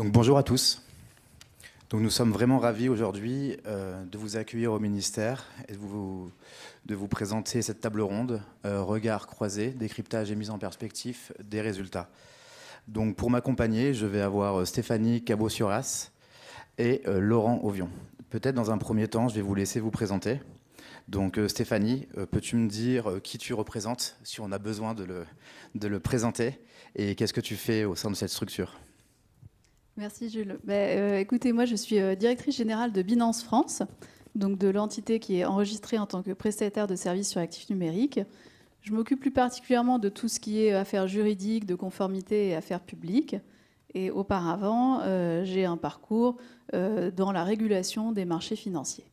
Donc bonjour à tous. Donc nous sommes vraiment ravis aujourd'hui de vous accueillir au ministère et de vous présenter cette table ronde, regard croisé, décryptage et mise en perspective des résultats. Donc pour m'accompagner, je vais avoir Stéphanie Cabot-Suras et Laurent Auvion. Peut-être dans un premier temps, je vais vous laisser vous présenter. Donc Stéphanie, peux-tu me dire qui tu représentes, si on a besoin de le présenter, et qu'est-ce que tu fais au sein de cette structure ? Merci Jules. Écoutez, moi je suis directrice générale de Binance France, donc de l'entité qui est enregistrée en tant que prestataire de services sur actifs numériques. Je m'occupe plus particulièrement de tout ce qui est affaires juridiques, de conformité et affaires publiques. Et auparavant, j'ai un parcours dans la régulation des marchés financiers.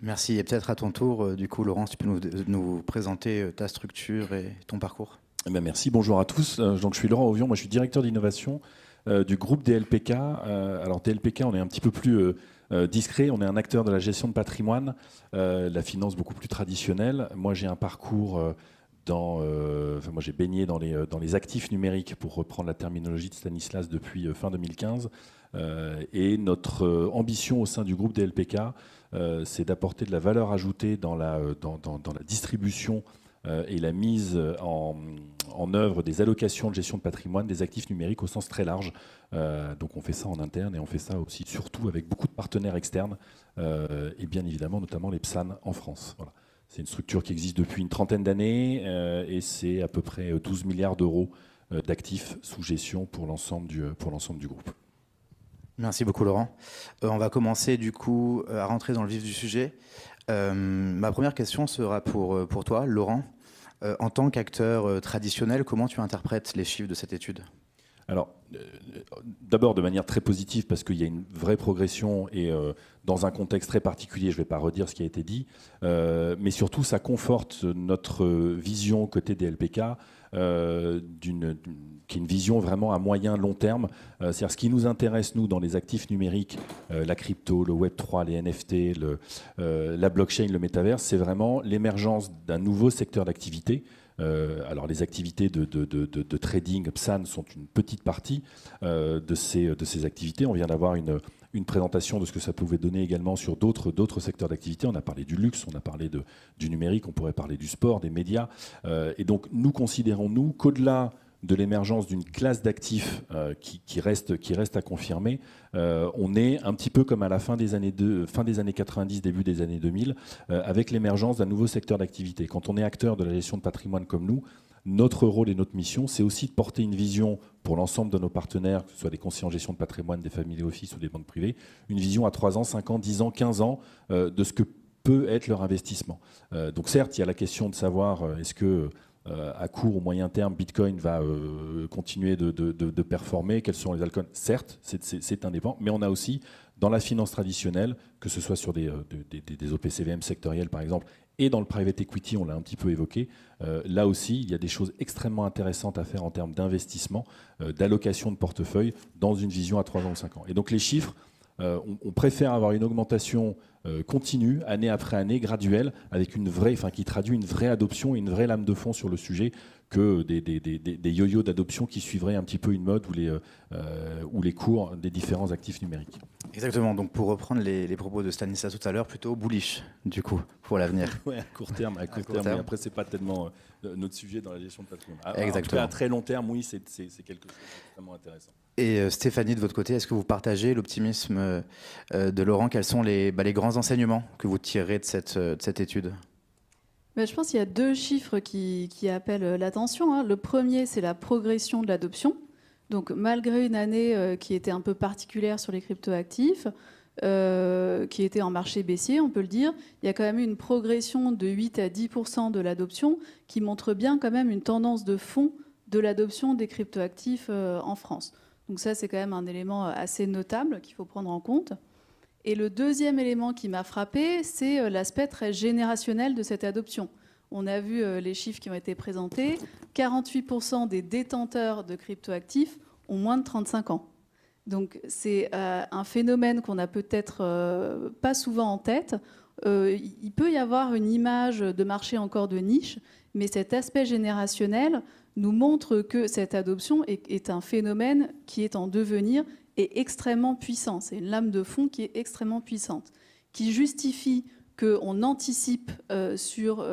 Merci. Et peut-être à ton tour, du coup, Laurent, si tu peux nous présenter ta structure et ton parcours. Merci, bonjour à tous. Donc, je suis Laurent Auvion, moi je suis directeur d'innovation du groupe DLPK. Alors DLPK, on est un petit peu plus discret, on est un acteur de la gestion de patrimoine, la finance beaucoup plus traditionnelle. Moi j'ai un parcours moi j'ai baigné dans les actifs numériques, pour reprendre la terminologie de Stanislas, depuis fin 2015. Et notre ambition au sein du groupe DLPK, c'est d'apporter de la valeur ajoutée dans la distribution et la mise en œuvre des allocations de gestion de patrimoine, des actifs numériques au sens très large. Donc on fait ça en interne et on fait ça aussi surtout avec beaucoup de partenaires externes et bien évidemment notamment les PSAN en France. Voilà. C'est une structure qui existe depuis une trentaine d'années et c'est à peu près 12 milliards d'euros d'actifs sous gestion pour l'ensemble du groupe. Merci beaucoup Laurent. On va commencer du coup à rentrer dans le vif du sujet. Ma première question sera pour toi, Laurent. En tant qu'acteur traditionnel, comment tu interprètes les chiffres de cette étude ? Alors, d'abord de manière très positive, parce qu'il y a une vraie progression et dans un contexte très particulier, je ne vais pas redire ce qui a été dit, mais surtout ça conforte notre vision côté des LPK, qui est une vision vraiment à moyen long terme. C'est-à-dire ce qui nous intéresse, nous, dans les actifs numériques, la crypto, le Web3, les NFT, la blockchain, le métaverse, c'est vraiment l'émergence d'un nouveau secteur d'activité. Alors les activités de trading, PSAN, sont une petite partie de ces activités. On vient d'avoir une présentation de ce que ça pouvait donner également sur d'autres secteurs d'activité. On a parlé du luxe, on a parlé du numérique, on pourrait parler du sport, des médias. Et donc nous considérons, nous, qu'au-delà de l'émergence d'une classe d'actifs qui reste à confirmer, on est un petit peu comme à la fin des années 90, début des années 2000, avec l'émergence d'un nouveau secteur d'activité. Quand on est acteur de la gestion de patrimoine comme nous, notre rôle et notre mission, c'est aussi de porter une vision pour l'ensemble de nos partenaires, que ce soit des conseillers en gestion de patrimoine, des family office ou des banques privées, une vision à 3 ans, 5 ans, 10 ans, 15 ans de ce que peut être leur investissement. Donc certes, il y a la question de savoir est-ce que à court ou moyen terme, Bitcoin va continuer de performer, quels sont les altcoins. Certes, c'est indépendant, mais on a aussi, dans la finance traditionnelle, que ce soit sur des OPCVM sectoriels par exemple, et dans le private equity, on l'a un petit peu évoqué, là aussi, il y a des choses extrêmement intéressantes à faire en termes d'investissement, d'allocation de portefeuille, dans une vision à 3 ans ou 5 ans. Et donc les chiffres, on préfère avoir une augmentation continue, année après année, graduelle, avec qui traduit une vraie adoption et une vraie lame de fond sur le sujet, que des yo-yo d'adoption qui suivraient un petit peu une mode ou les cours des différents actifs numériques. Exactement, donc pour reprendre les propos de Stanislas tout à l'heure, plutôt bullish, du coup, pour l'avenir. Oui, à court terme, mais après, ce n'est pas tellement notre sujet dans la gestion de patrimoine. Exactement. En tout cas, à très long terme, oui, c'est quelque chose d'extrêmement intéressant. Et Stéphanie, de votre côté, est-ce que vous partagez l'optimisme de Laurent ? Quels sont les grands enseignements que vous tirez de cette étude ? Je pense qu'il y a 2 chiffres qui appellent l'attention. Le premier, c'est la progression de l'adoption. Donc, malgré une année qui était un peu particulière sur les cryptoactifs, qui était en marché baissier, on peut le dire, il y a quand même eu une progression de 8 à 10% de l'adoption qui montre bien quand même une tendance de fond de l'adoption des cryptoactifs en France. Donc ça, c'est quand même un élément assez notable qu'il faut prendre en compte. Et le deuxième élément qui m'a frappé, c'est l'aspect très générationnel de cette adoption. On a vu les chiffres qui ont été présentés. 48% des détenteurs de cryptoactifs ont moins de 35 ans. Donc c'est un phénomène qu'on n'a peut-être pas souvent en tête. il peut y avoir une image de marché encore de niche, mais cet aspect générationnel nous montre que cette adoption est un phénomène qui est en devenir et extrêmement puissant. C'est une lame de fond qui est extrêmement puissante, qui justifie qu'on anticipe sur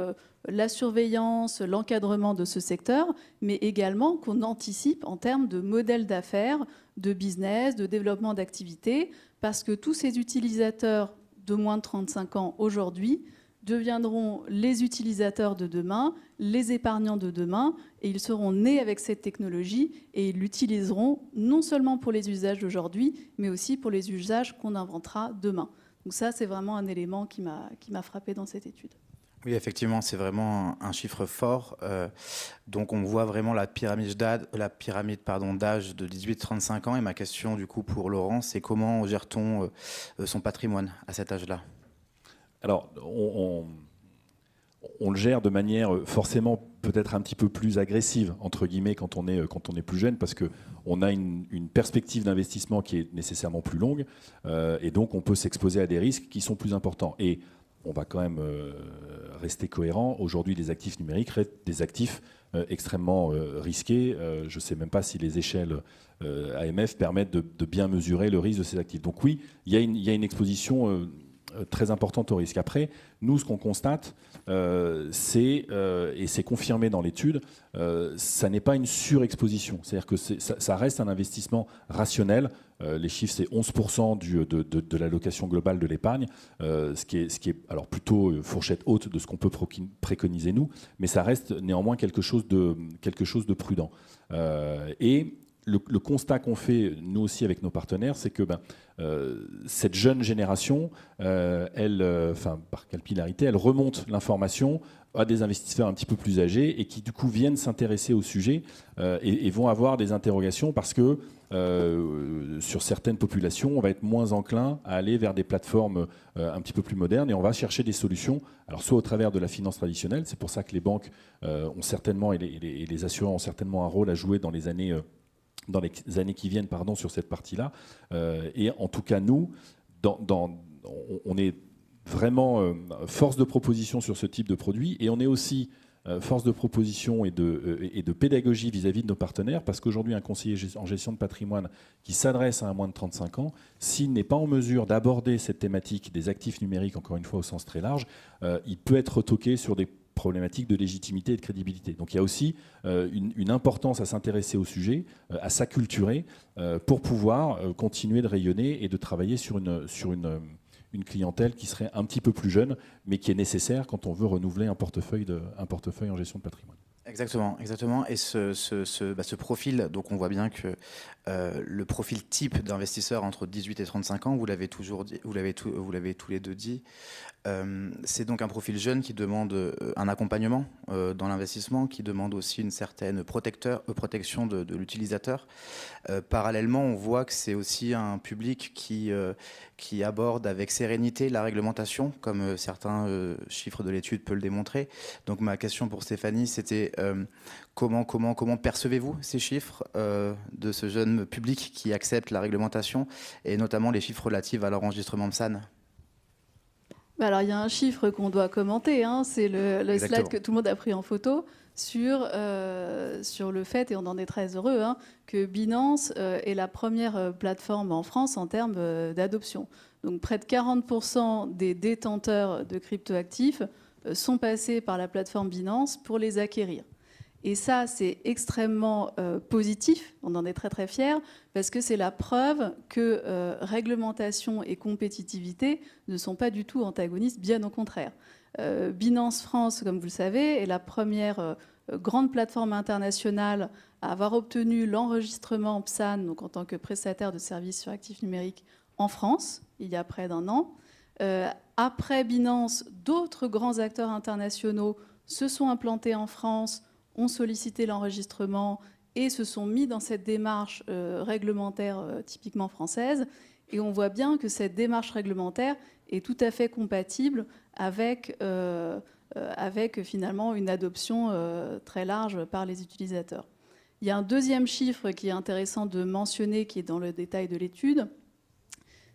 la surveillance, l'encadrement de ce secteur, mais également qu'on anticipe en termes de modèle d'affaires, de business, de développement d'activités, parce que tous ces utilisateurs de moins de 35 ans aujourd'hui deviendront les utilisateurs de demain, les épargnants de demain, et ils seront nés avec cette technologie et ils l'utiliseront non seulement pour les usages d'aujourd'hui, mais aussi pour les usages qu'on inventera demain. Donc ça, c'est vraiment un élément qui m'a frappé dans cette étude. Oui, effectivement, c'est vraiment un chiffre fort. Donc, on voit vraiment la pyramide d'âge de 18-35 ans. Et ma question, du coup, pour Laurent, c'est comment gère-t-on son patrimoine à cet âge-là? Alors, on le gère de manière forcément peut-être un petit peu plus agressive, entre guillemets, quand on est plus jeune, parce qu'on a une perspective d'investissement qui est nécessairement plus longue, et donc on peut s'exposer à des risques qui sont plus importants. Et on va quand même rester cohérent. Aujourd'hui, les actifs numériques restent des actifs extrêmement risqués. Je ne sais même pas si les échelles AMF permettent de bien mesurer le risque de ces actifs. Donc oui, il y a une exposition très importante au risque. Après, nous, ce qu'on constate, et c'est confirmé dans l'étude, ça n'est pas une surexposition. C'est-à-dire que ça reste un investissement rationnel. Les chiffres, c'est 11% de l'allocation globale de l'épargne, ce qui est alors plutôt fourchette haute de ce qu'on peut préconiser nous, mais ça reste néanmoins quelque chose de prudent. Et le constat qu'on fait, nous aussi, avec nos partenaires, c'est que cette jeune génération, par capillarité, elle remonte l'information à des investisseurs un petit peu plus âgés et qui, du coup, viennent s'intéresser au sujet et vont avoir des interrogations parce que sur certaines populations, on va être moins enclin à aller vers des plateformes un petit peu plus modernes et on va chercher des solutions, alors soit au travers de la finance traditionnelle, c'est pour ça que les banques ont certainement, et les assureurs ont certainement un rôle à jouer dans les années qui viennent, sur cette partie-là. Et en tout cas, nous, on est vraiment force de proposition sur ce type de produit, et on est aussi force de proposition et de pédagogie vis-à-vis de nos partenaires, parce qu'aujourd'hui, un conseiller en gestion de patrimoine qui s'adresse à un moins de 35 ans, s'il n'est pas en mesure d'aborder cette thématique des actifs numériques, encore une fois au sens très large, il peut être retoqué sur des problématiques de légitimité et de crédibilité. Donc il y a aussi une importance à s'intéresser au sujet, à s'acculturer, pour pouvoir continuer de rayonner et de travailler sur une clientèle qui serait un petit peu plus jeune, mais qui est nécessaire quand on veut renouveler un portefeuille en gestion de patrimoine. Exactement. Et ce profil, donc on voit bien que le profil type d'investisseur entre 18 et 35 ans, vous l'avez tous les deux dit, c'est donc un profil jeune qui demande un accompagnement dans l'investissement, qui demande aussi une certaine protection de l'utilisateur. Parallèlement, on voit que c'est aussi un public qui aborde avec sérénité la réglementation, comme certains chiffres de l'étude peuvent le démontrer. Donc ma question pour Stéphanie, c'était comment percevez-vous ces chiffres de ce jeune public qui accepte la réglementation, et notamment les chiffres relatifs à l'enregistrement PSAN? Alors, il y a un chiffre qu'on doit commenter, hein, c'est le slide que tout le monde a pris en photo sur le fait, et on en est très heureux, hein, que Binance est la première plateforme en France en termes d'adoption. Donc, près de 40% des détenteurs de cryptoactifs sont passés par la plateforme Binance pour les acquérir. Et ça, c'est extrêmement positif, on en est très très fiers, parce que c'est la preuve que réglementation et compétitivité ne sont pas du tout antagonistes, bien au contraire. Binance France, comme vous le savez, est la première grande plateforme internationale à avoir obtenu l'enregistrement PSAN, donc en tant que prestataire de services sur actifs numériques en France, il y a près d'un an. Après Binance, d'autres grands acteurs internationaux se sont implantés en France, ont sollicité l'enregistrement et se sont mis dans cette démarche réglementaire typiquement française. Et on voit bien que cette démarche réglementaire est tout à fait compatible avec finalement une adoption très large par les utilisateurs. Il y a un deuxième chiffre qui est intéressant de mentionner, qui est dans le détail de l'étude,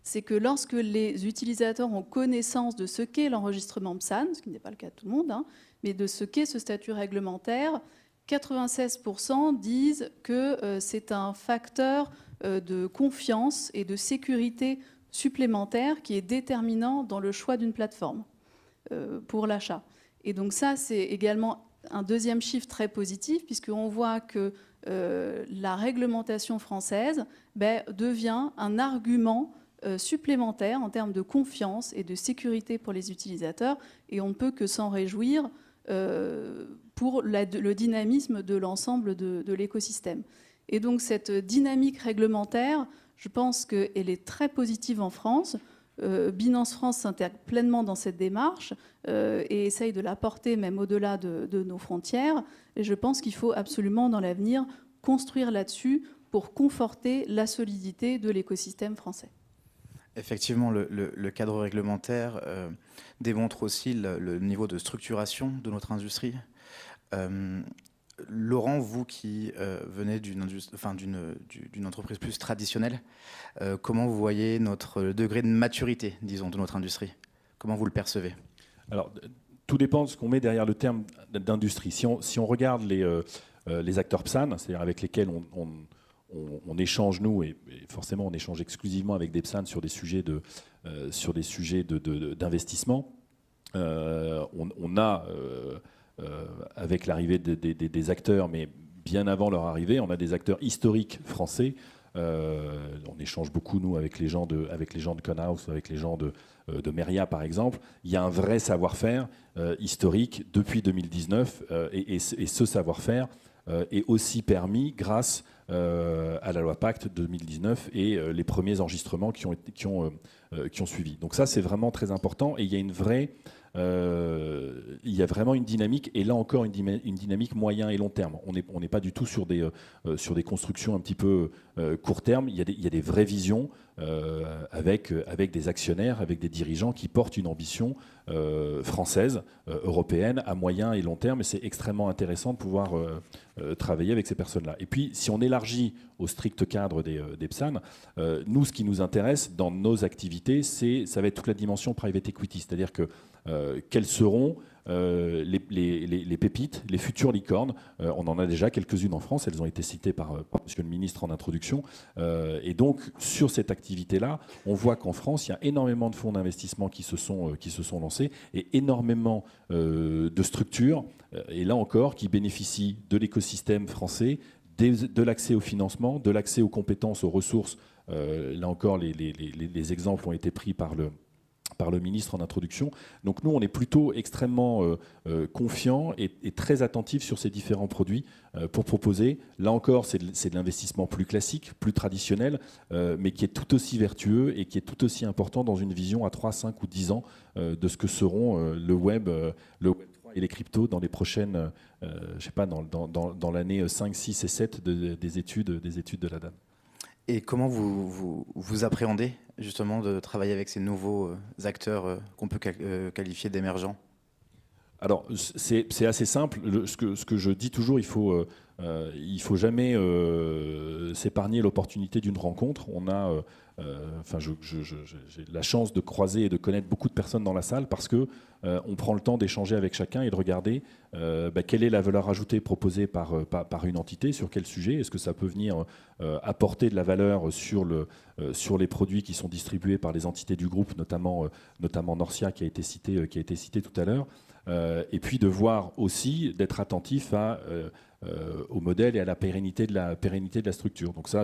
c'est que lorsque les utilisateurs ont connaissance de ce qu'est l'enregistrement PSAN, ce qui n'est pas le cas de tout le monde, hein, mais de ce qu'est ce statut réglementaire, 96% disent que c'est un facteur de confiance et de sécurité supplémentaire qui est déterminant dans le choix d'une plateforme pour l'achat. Et donc ça, c'est également un deuxième chiffre très positif, puisqu'on voit que la réglementation française devient un argument supplémentaire en termes de confiance et de sécurité pour les utilisateurs, et on ne peut que s'en réjouir pour le dynamisme de l'ensemble de l'écosystème. Et donc cette dynamique réglementaire, je pense qu'elle est très positive en France. Binance France s'intègre pleinement dans cette démarche et essaye de la porter même au-delà de nos frontières. Et je pense qu'il faut absolument, dans l'avenir, construire là-dessus pour conforter la solidité de l'écosystème français. Effectivement, le cadre réglementaire démontre aussi le niveau de structuration de notre industrie. Laurent, vous qui venez d'une entreprise plus traditionnelle, comment vous voyez le degré de maturité, disons, de notre industrie? Comment vous le percevez? Alors, tout dépend de ce qu'on met derrière le terme d'industrie. Si on regarde les acteurs PSAN, c'est-à-dire avec lesquels on échange, nous, et forcément on échange exclusivement avec des PSAN sur des sujets d'investissement, on a... avec l'arrivée des acteurs, mais bien avant leur arrivée, on a des acteurs historiques français. On échange beaucoup, nous, avec les gens de Conhouse, avec les gens de Meria, par exemple. Il y a un vrai savoir-faire historique depuis 2019, et ce savoir-faire est aussi permis grâce à la loi Pacte 2019 et les premiers enregistrements qui ont suivi. Donc ça, c'est vraiment très important, et il y a il y a vraiment une dynamique, et là encore une dynamique moyen et long terme. On n'est pas du tout sur des constructions un petit peu court terme. Il y a des vraies visions avec des actionnaires, avec des dirigeants qui portent une ambition française, européenne, à moyen et long terme, et c'est extrêmement intéressant de pouvoir travailler avec ces personnes-là. Et puis, si on élargit au strict cadre des PSAN, nous, ce qui nous intéresse dans nos activités, ça va être toute la dimension private equity, c'est-à-dire que quelles seront les pépites, les futures licornes. On en a déjà quelques-unes en France, elles ont été citées par Monsieur le ministre en introduction. Et donc, sur cette activité-là, on voit qu'en France, il y a énormément de fonds d'investissement qui se sont lancés, et énormément de structures, et là encore, qui bénéficient de l'écosystème français, de l'accès au financement, de l'accès aux compétences, aux ressources. Là encore, les exemples ont été pris par le ministre en introduction. Donc nous, on est plutôt extrêmement confiants et très attentifs sur ces différents produits pour proposer. Là encore, c'est de l'investissement plus classique, plus traditionnel, mais qui est tout aussi vertueux et qui est tout aussi important dans une vision à 3, 5 ou 10 ans de ce que seront le Web 3 et les cryptos dans les prochaines, je sais pas, dans l'année 5, 6 et 7 des études de la DAN. Et comment vous appréhendez justement de travailler avec ces nouveaux acteurs qu'on peut qualifier d'émergents? Alors, c'est assez simple. Ce que je dis toujours, il faut jamais s'épargner l'opportunité d'une rencontre. On a, j'ai la chance de croiser et de connaître beaucoup de personnes dans la salle parce que on prend le temps d'échanger avec chacun et de regarder quelle est la valeur ajoutée proposée par une entité, sur quel sujet, est-ce que ça peut venir apporter de la valeur sur les produits qui sont distribués par les entités du groupe, notamment Norcia qui a été cité tout à l'heure. Et puis de voir aussi, d'être attentif au modèle et à la pérennité de la structure. Donc ça,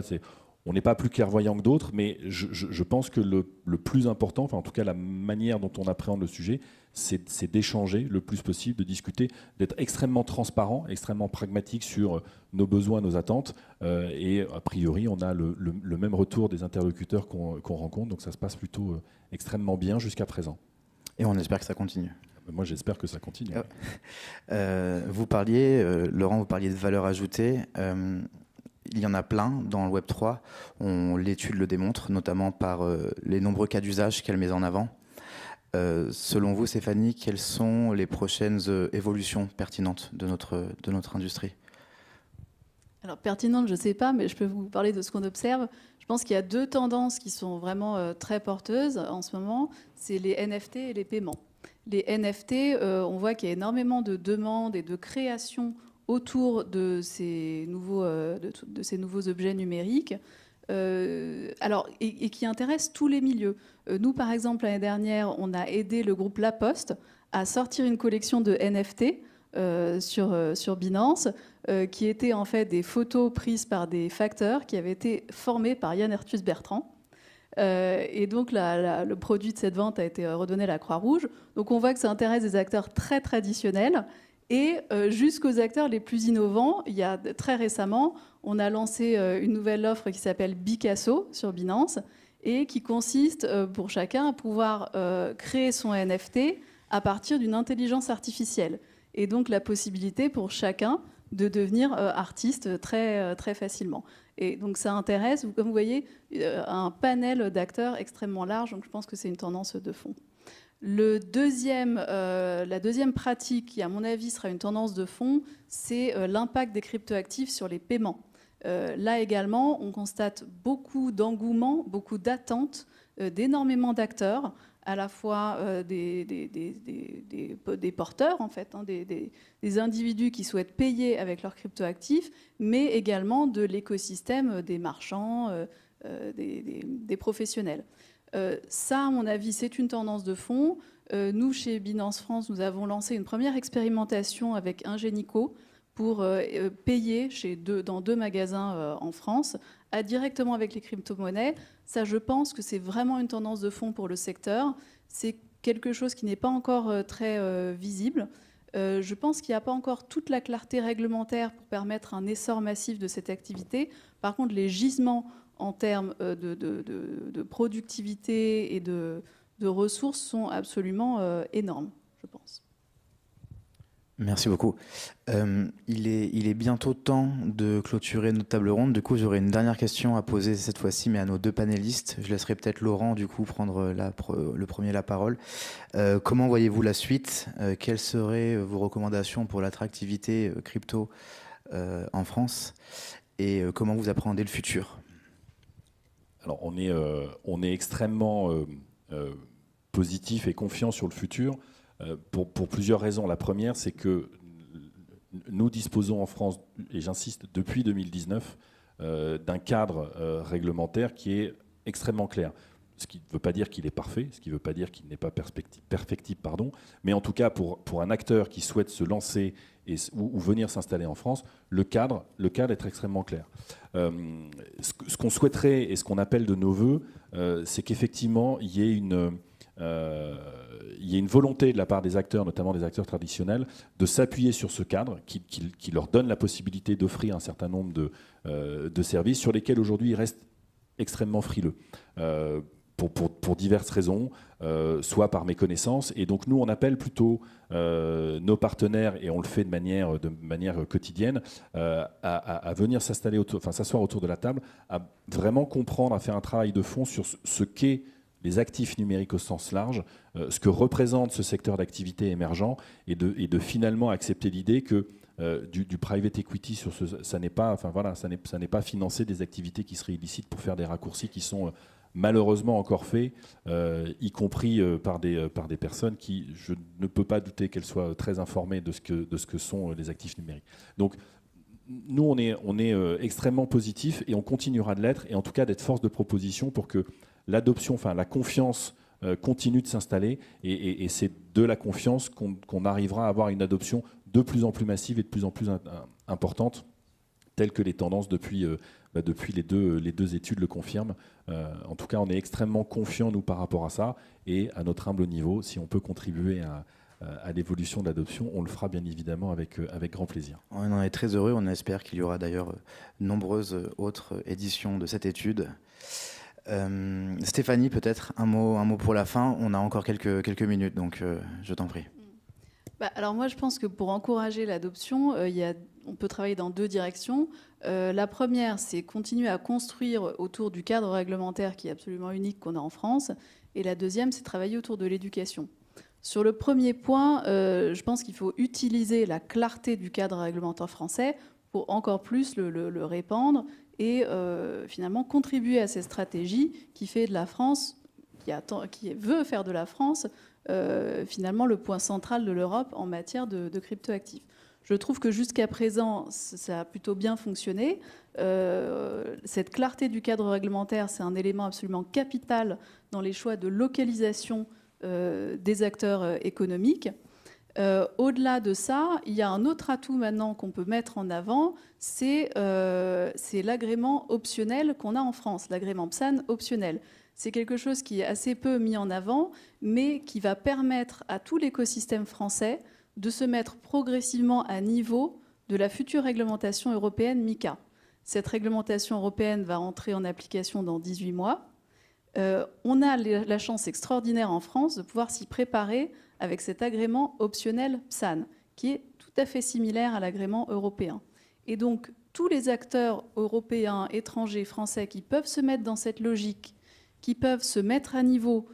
on n'est pas plus clairvoyant que d'autres, mais je pense que le plus important, enfin en tout cas la manière dont on appréhende le sujet, c'est d'échanger le plus possible, de discuter, d'être extrêmement transparent, extrêmement pragmatique sur nos besoins, nos attentes. Et a priori, on a le même retour des interlocuteurs qu'on rencontre, donc ça se passe plutôt extrêmement bien jusqu'à présent. Et on espère que ça continue. Moi, j'espère que ça continue. Vous parliez, Laurent, de valeur ajoutée. Il y en a plein dans le Web3. L'étude le démontre, notamment par les nombreux cas d'usage qu'elle met en avant. Selon vous, Stéphanie, quelles sont les prochaines évolutions pertinentes de notre industrie? Alors, pertinente, je ne sais pas, mais je peux vous parler de ce qu'on observe. Je pense qu'il y a deux tendances qui sont vraiment très porteuses en ce moment, c'est les NFT et les paiements. Les NFT, on voit qu'il y a énormément de demandes et de créations autour de ces nouveaux objets numériques, et qui intéressent tous les milieux. Nous, par exemple, l'année dernière, on a aidé le groupe La Poste à sortir une collection de NFT sur Binance, qui étaient en fait des photos prises par des facteurs qui avaient été formés par Yann Arthus Bertrand. Et donc le produit de cette vente a été redonné à la Croix-Rouge. Donc on voit que ça intéresse des acteurs très traditionnels et jusqu'aux acteurs les plus innovants. Il y a très récemment, on a lancé une nouvelle offre qui s'appelle Bicasso sur Binance et qui consiste pour chacun à pouvoir créer son NFT à partir d'une intelligence artificielle. Et donc la possibilité pour chacun de devenir artiste très, très facilement. Et donc ça intéresse, comme vous voyez, un panel d'acteurs extrêmement large, donc je pense que c'est une tendance de fond. La deuxième pratique, qui à mon avis sera une tendance de fond, c'est l'impact des cryptoactifs sur les paiements. Là également, on constate beaucoup d'engouement, beaucoup d'attentes d'énormément d'acteurs, à la fois des porteurs, en fait, hein, des individus qui souhaitent payer avec leurs cryptoactifs, mais également de l'écosystème des marchands, des professionnels. Ça, à mon avis, c'est une tendance de fond. Nous, chez Binance France, nous avons lancé une première expérimentation avec Ingenico pour payer dans 2 magasins en France, directement avec les crypto-monnaies. Ça, je pense que c'est vraiment une tendance de fond pour le secteur. C'est quelque chose qui n'est pas encore très visible. Je pense qu'il n'y a pas encore toute la clarté réglementaire pour permettre un essor massif de cette activité. Par contre, les gisements en termes de productivité et de ressources sont absolument énormes, je pense. Merci beaucoup. Il est bientôt temps de clôturer notre table ronde. Du coup, j'aurais une dernière question à poser cette fois-ci, mais à nos 2 panélistes. Je laisserai peut-être Laurent, du coup, prendre le premier la parole. Comment voyez-vous la suite? Quelles seraient vos recommandations pour l'attractivité crypto en France? Et comment vous appréhendez le futur? Alors, on est extrêmement positif et confiant sur le futur pour plusieurs raisons. La première, c'est que nous disposons en France, et j'insiste, depuis 2019, d'un cadre réglementaire qui est extrêmement clair. Ce qui ne veut pas dire qu'il est parfait, ce qui ne veut pas dire qu'il n'est pas perfectible, pardon, mais en tout cas, pour un acteur qui souhaite se lancer ou venir s'installer en France, le cadre est extrêmement clair. Ce qu'on souhaiterait et ce qu'on appelle de nos voeux, c'est qu'effectivement, il y ait une volonté de la part des acteurs, notamment des acteurs traditionnels, de s'appuyer sur ce cadre qui leur donne la possibilité d'offrir un certain nombre de services sur lesquels aujourd'hui ils restent extrêmement frileux. Pour diverses raisons, soit par méconnaissance. Et donc nous, on appelle plutôt nos partenaires, et on le fait de manière quotidienne, à venir s'asseoir autour de la table, à vraiment comprendre, à faire un travail de fond sur ce qu'est les actifs numériques au sens large, ce que représente ce secteur d'activité émergent, et de finalement accepter l'idée que du private equity ça n'est pas financer des activités qui seraient illicites pour faire des raccourcis qui sont malheureusement encore faits, y compris par des personnes qui, je ne peux pas douter qu'elles soient très informées de ce que sont les actifs numériques. Donc nous, on est extrêmement positif, et on continuera de l'être, et en tout cas d'être force de proposition pour que l'adoption, la confiance continue de s'installer, et c'est de la confiance qu'on arrivera à avoir une adoption de plus en plus massive et de plus en plus importante, telles que les tendances depuis les deux études le confirment. En tout cas, on est extrêmement confiants, nous, par rapport à ça, et à notre humble niveau, si on peut contribuer à l'évolution de l'adoption, on le fera bien évidemment avec grand plaisir. On en est très heureux, on espère qu'il y aura d'ailleurs nombreuses autres éditions de cette étude. Stéphanie, peut-être un mot pour la fin. On a encore quelques minutes, donc je t'en prie. Alors moi, je pense que pour encourager l'adoption, on peut travailler dans 2 directions. La première, c'est continuer à construire autour du cadre réglementaire qui est absolument unique qu'on a en France. Et la deuxième, c'est travailler autour de l'éducation. Sur le premier point, je pense qu'il faut utiliser la clarté du cadre réglementaire français pour encore plus le répandre et finalement contribuer à cette stratégie qui fait de la France, qui veut faire de la France finalement le point central de l'Europe en matière de cryptoactifs. Je trouve que jusqu'à présent, ça a plutôt bien fonctionné. Cette clarté du cadre réglementaire, c'est un élément absolument capital dans les choix de localisation des acteurs économiques. Au-delà de ça, il y a un autre atout maintenant qu'on peut mettre en avant, c'est l'agrément optionnel qu'on a en France, l'agrément PSAN optionnel. C'est quelque chose qui est assez peu mis en avant, mais qui va permettre à tout l'écosystème français de se mettre progressivement à niveau de la future réglementation européenne MiCA. Cette réglementation européenne va entrer en application dans 18 mois. On a la chance extraordinaire en France de pouvoir s'y préparer avec cet agrément optionnel PSAN, qui est tout à fait similaire à l'agrément européen. Et donc, tous les acteurs européens, étrangers, français qui peuvent se mettre dans cette logique, qui peuvent se mettre à niveau,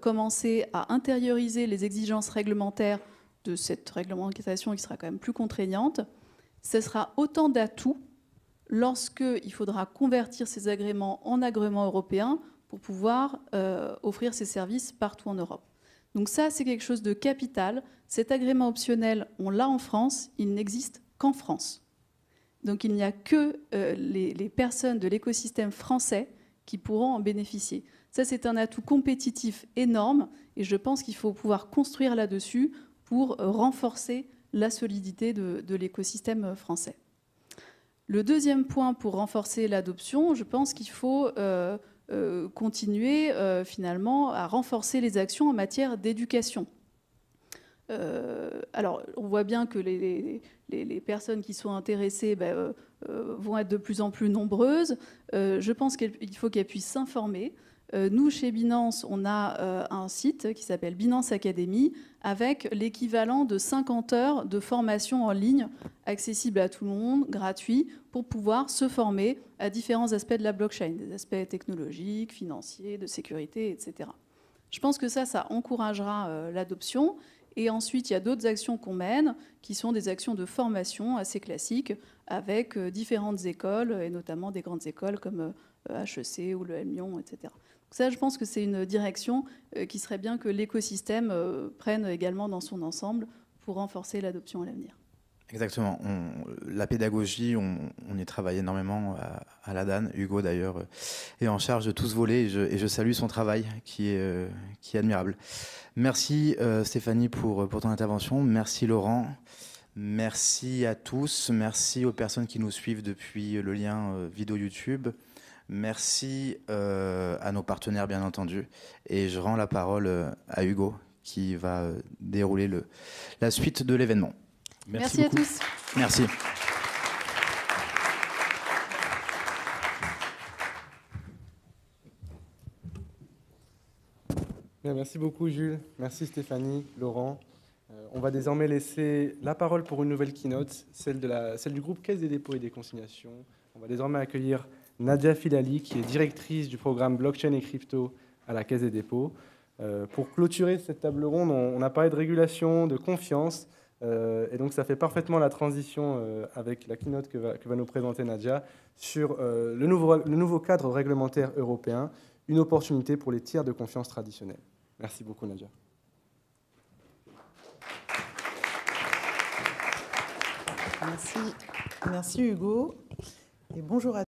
commencer à intérioriser les exigences réglementaires de cette réglementation qui sera quand même plus contraignante, ce sera autant d'atouts lorsqu'il faudra convertir ces agréments en agréments européens pour pouvoir offrir ces services partout en Europe. Donc ça, c'est quelque chose de capital. Cet agrément optionnel, on l'a en France, il n'existe qu'en France. Donc il n'y a que les personnes de l'écosystème français qui pourront en bénéficier. Ça, c'est un atout compétitif énorme et je pense qu'il faut pouvoir construire là-dessus pour renforcer la solidité de l'écosystème français. Le deuxième point pour renforcer l'adoption, je pense qu'il faut continuer finalement à renforcer les actions en matière d'éducation. Alors, on voit bien que les personnes qui sont intéressées vont être de plus en plus nombreuses. Je pense qu'il faut qu'elles puissent s'informer. Nous, chez Binance, on a un site qui s'appelle Binance Academy avec l'équivalent de 50 heures de formation en ligne accessible à tout le monde, gratuit, pour pouvoir se former à différents aspects de la blockchain, des aspects technologiques, financiers, de sécurité, etc. Je pense que ça encouragera l'adoption. Et ensuite, il y a d'autres actions qu'on mène qui sont des actions de formation assez classiques avec différentes écoles, et notamment des grandes écoles comme HEC ou le M Lyon, etc. Donc ça, je pense que c'est une direction qui serait bien que l'écosystème prenne également dans son ensemble pour renforcer l'adoption à l'avenir. Exactement. La pédagogie, on y travaille énormément à la DAN. Hugo, d'ailleurs, est en charge de tout ce volet et je salue son travail qui est admirable. Merci Stéphanie pour ton intervention. Merci Laurent. Merci à tous. Merci aux personnes qui nous suivent depuis le lien vidéo YouTube. Merci à nos partenaires, bien entendu. Et je rends la parole à Hugo qui va dérouler la suite de l'événement. Merci à tous. Merci. Bien, merci beaucoup Jules, merci Stéphanie, Laurent. On va désormais laisser la parole pour une nouvelle keynote, celle du groupe Caisse des dépôts et des consignations. On va désormais accueillir Nadia Filali, qui est directrice du programme Blockchain et Crypto à la Caisse des dépôts. Pour clôturer cette table ronde, on a parlé de régulation, de confiance, et donc ça fait parfaitement la transition avec la keynote que va nous présenter Nadia sur le nouveau cadre réglementaire européen, une opportunité pour les tiers de confiance traditionnels. Merci beaucoup Nadia. Merci Hugo et bonjour à tous.